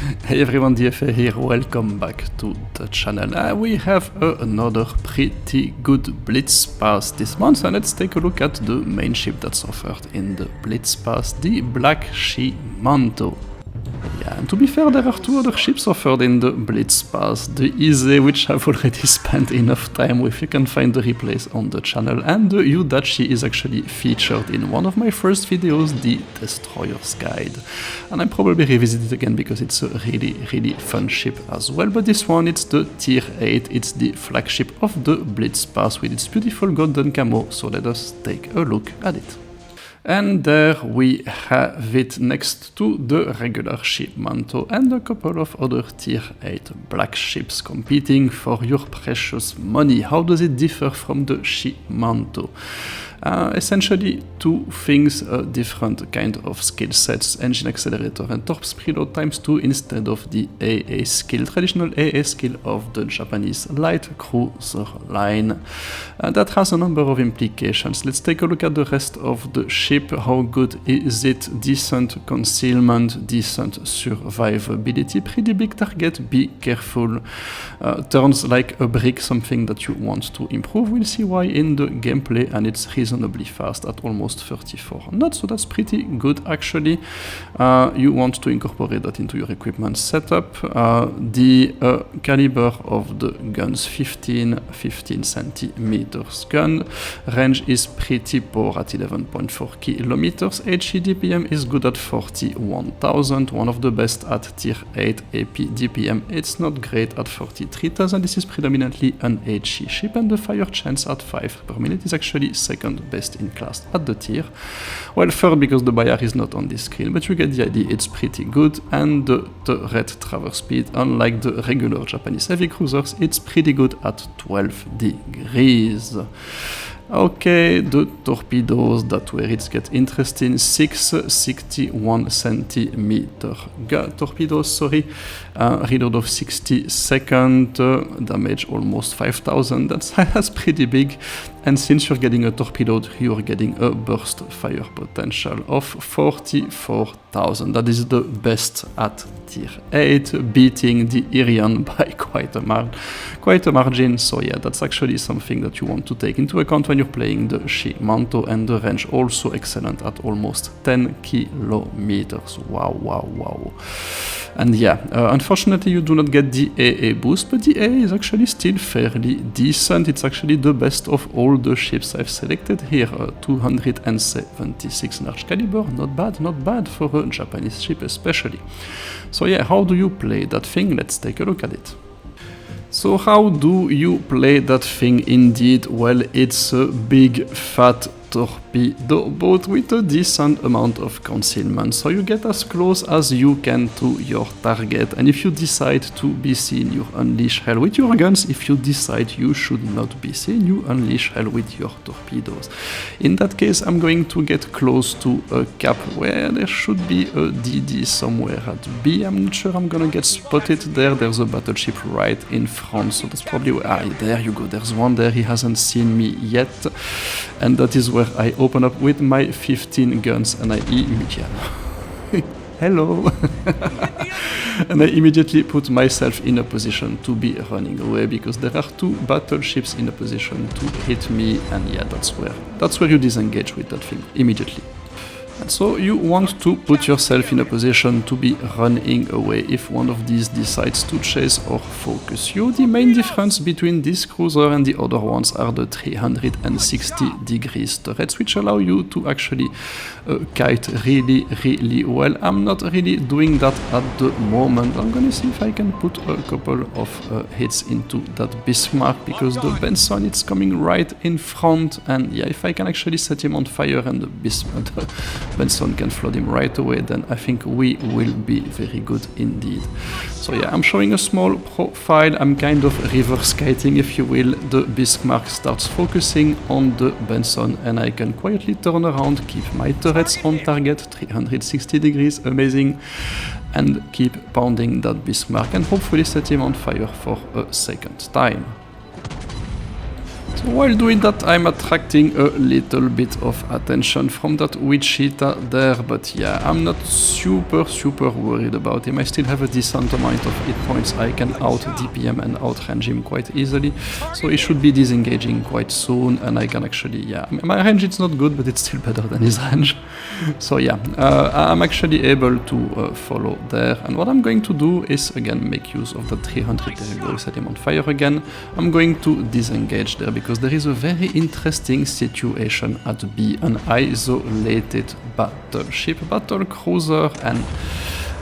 Hey everyone, DFA here, welcome back to the channel. We have another pretty good Blitz pass this month, and let's take a look at the main ship that's offered in the Blitz pass, the Black Shimanto. Yeah, and to be fair, there are two other ships offered in the Blitz pass, the Easy, which I've already spent enough time with, you can find the replays on the channel, and the Udachi is actually featured in one of my first videos, the Destroyer's Guide. And I'll probably revisit it again because it's a really fun ship as well, but this one, it's the tier 8, it's the flagship of the Blitz pass with its beautiful golden camo, so let us take a look at it. And there we have it next to the regular Shimanto and a couple of other tier 8 black ships competing for your precious money. How does it differ from the Shimanto? Essentially two things, different kind of skill sets, engine accelerator and torps preload ×2 instead of the AA skill, traditional AA skill of the Japanese light cruiser line. That has a number of implications. Let's take a look at the rest of the ship. How good is it? Decent concealment, decent survivability, pretty big target, be careful. Turns like a brick, something that you want to improve. We'll see why in the gameplay, and it's reasonably fast at almost 34 knots, so that's pretty good actually. You want to incorporate that into your equipment setup. The caliber of the guns, 15 centimeters gun. Range is pretty poor at 11.4 kilometers. HE DPM is good at 41,000, one of the best at tier 8 AP DPM. It's not great at 43,000. This is predominantly an HE ship, and the fire chance at 5 per minute is actually second best in class at the tier. Well, third because the Bayar is not on this screen, but you get the idea, it's pretty good. And the turret traverse speed, unlike the regular Japanese heavy cruisers, it's pretty good at 12 degrees. Okay, the torpedoes, that's where it gets interesting. 61 centimeter torpedoes, sorry. Reload of 60 seconds, damage almost 5,000, that's pretty big. And since you're getting a torpedo, you're getting a burst fire potential of 44,000. That is the best at tier 8, beating the Irian by quite a margin. So yeah, that's actually something that you want to take into account when you're playing the Shimanto, and the range also excellent at almost 10 kilometers. Wow. And yeah, unfortunately you do not get the AA boost, but the AA is actually still fairly decent. It's actually the best of all the ships I've selected here. 276 large caliber, not bad for a Japanese ship especially. So yeah, how do you play that thing? Let's take a look at it. So how do you play that thing indeed? Well, it's a big fat torpedo boat with a decent amount of concealment, so you get as close as you can to your target, and if you decide to be seen, you unleash hell with your guns. If you decide you should not be seen, you unleash hell with your torpedoes. In that case, I'm going to get close to a cap where there should be a DD somewhere at B. I'm not sure I'm gonna get spotted there. There's a battleship right in front, so that's probably where there you go, there's one there. He hasn't seen me yet, and that is where I open up with my 15 guns, and I hello and I immediately put myself in a position to be running away, because there are two battleships in a position to hit me, and yeah, that's where you disengage with that thing immediately. And so you want to put yourself in a position to be running away if one of these decides to chase or focus you. The main difference between this cruiser and the other ones are the 360 degrees turrets, which allow you to actually kite really well. I'm not really doing that at the moment. I'm gonna see if I can put a couple of hits into that Bismarck, because the Benson is coming right in front, and yeah, if I can actually set him on fire and the Benson can flood him right away, then I think we will be very good indeed. So yeah, I'm showing a small profile. I'm kind of reverse kiting, if you will. The Bismarck starts focusing on the Benson, and I can quietly turn around, keep my turrets on target, 360 degrees, amazing, and keep pounding that Bismarck and hopefully set him on fire for a second time. So while doing that, I'm attracting a little bit of attention from that Wichita there, but yeah, I'm not super worried about him. I still have a decent amount of hit points. I can out DPM and outrange him quite easily, so he should be disengaging quite soon, and I can actually, yeah, my range is not good, but it's still better than his range. So yeah, I'm actually able to follow there, and what I'm going to do is again make use of the 300. There we go, set him on fire again. I'm going to disengage there because there is a very interesting situation at B, an isolated battleship, battle cruiser, and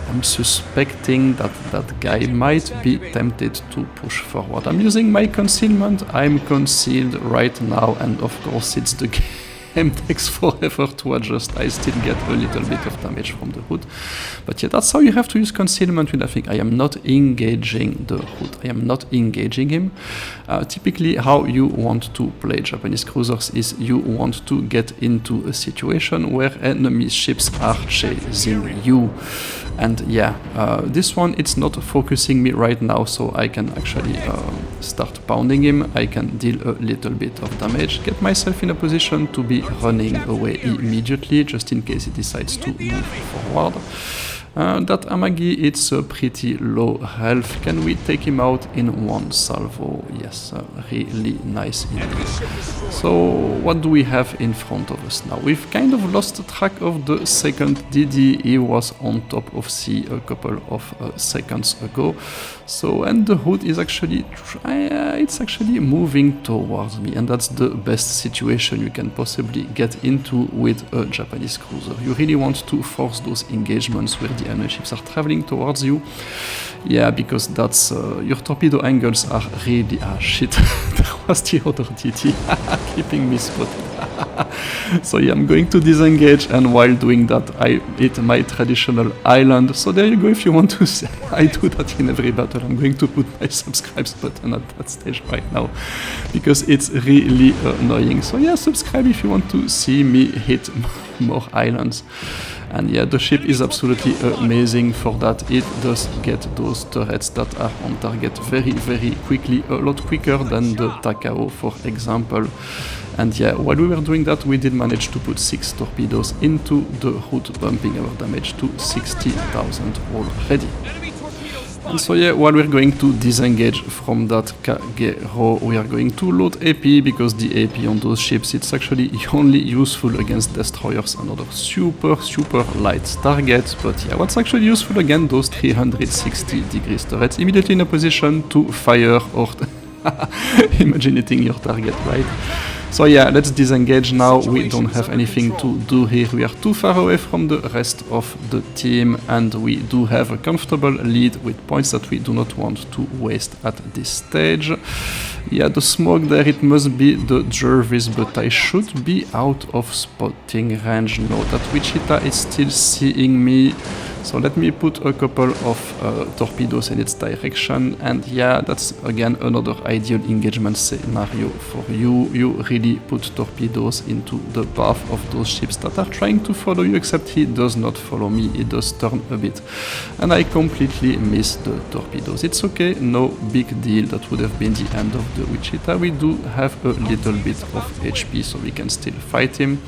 I'm suspecting that that guy might be tempted to push forward. I'm using my concealment, I'm concealed right now, and of course it's the game takes forever to adjust. I still get a little bit of damage from the hood, but yeah, that's how you have to use concealment with a thing. I am not engaging the hood, I am not engaging him. Typically how you want to play Japanese cruisers is you want to get into a situation where enemy ships are chasing you. And yeah, this one, it's not focusing me right now, so I can actually start pounding him. I can deal a little bit of damage, get myself in a position to be running away immediately, just in case he decides to move forward. That Amagi, it's a pretty low health. Can we take him out in one salvo? Yes, really nice indeed. So what do we have in front of us now? We've kind of lost track of the second DD. He was on top of C a couple of seconds ago. So, and the hood is actually, it's actually moving towards me, and that's the best situation you can possibly get into with a Japanese cruiser. You really want to force those engagements where the enemy ships are traveling towards you. Yeah, because that's, your torpedo angles are really, shit, there was the other DD, keeping me spotted. So yeah, I'm going to disengage, and while doing that I hit my traditional island. So there you go, if you want to see, I do that in every battle. I'm going to put my subscribe button at that stage right now, because it's really annoying. So yeah, subscribe if you want to see me hit more islands. And yeah, the ship is absolutely amazing for that. It does get those turrets that are on target very quickly, a lot quicker than the Takao, for example. And yeah, while we were doing that, we did manage to put 6 torpedoes into the hood, bumping our damage to 60,000 already. And so yeah, while we're going to disengage from that Kagero, we are going to load AP, because the AP on those ships, it's actually only useful against destroyers and other super light targets. But yeah, what's actually useful again, those 360 degrees turrets, immediately in a position to fire or imagine hitting your target, right? So yeah, let's disengage now. We don't have anything to do here. We are too far away from the rest of the team, and we do have a comfortable lead with points that we do not want to waste at this stage. Yeah, the smoke there, it must be the Jervis, but I should be out of spotting range. No, that Wichita is still seeing me. So let me put a couple of torpedoes in its direction, and yeah, that's again another ideal engagement scenario for you. You really put torpedoes into the path of those ships that are trying to follow you, except he does not follow me, he does turn a bit. And I completely missed the torpedoes. It's okay, no big deal, that would have been the end of the Wichita. We do have a little bit of HP, so we can still fight him.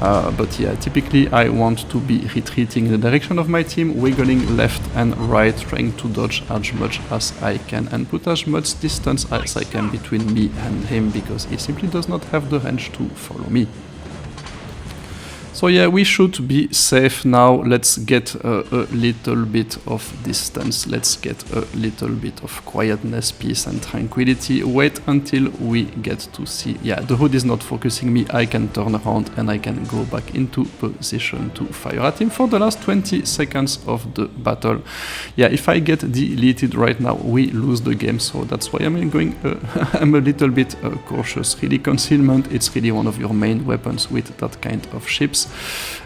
But yeah, typically I want to be retreating in the direction of my team, wiggling left and right, trying to dodge as much as I can and put as much distance as I can between me and him, because he simply does not have the range to follow me. So yeah, we should be safe now. Let's get a little bit of distance. Let's get a little bit of quietness, peace and tranquility. Wait until we get to see. Yeah, the hood is not focusing me. I can turn around and I can go back into position to fire at him for the last 20 seconds of the battle. Yeah, if I get deleted right now, we lose the game. So that's why I'm going, I'm a little bit cautious. Really, concealment, it's really one of your main weapons with that kind of ships.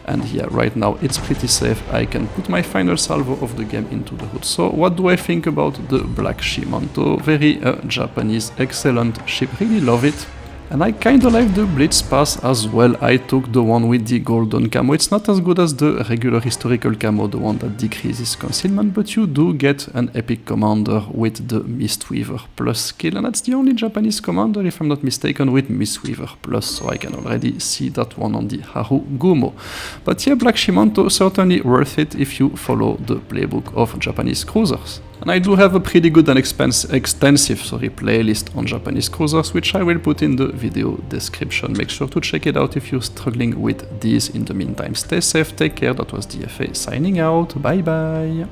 And yeah, right now it's pretty safe. I can put my final salvo of the game into the hood. So what do I think about the Black Shimanto? Very Japanese, excellent ship, really love it. And I kinda like the Blitz pass as well. I took the one with the golden camo. It's not as good as the regular historical camo, the one that decreases concealment, but you do get an epic commander with the mistweaver plus skill, and that's the only Japanese commander, if I'm not mistaken, with mistweaver plus, so I can already see that one on the Harugumo. But yeah, Black Shimanto certainly worth it if you follow the playbook of Japanese cruisers. And I do have a pretty good and extensive playlist on Japanese cruisers, which I will put in the video description. Make sure to check it out if you're struggling with these. In the meantime, stay safe, take care. That was DFA signing out. Bye bye.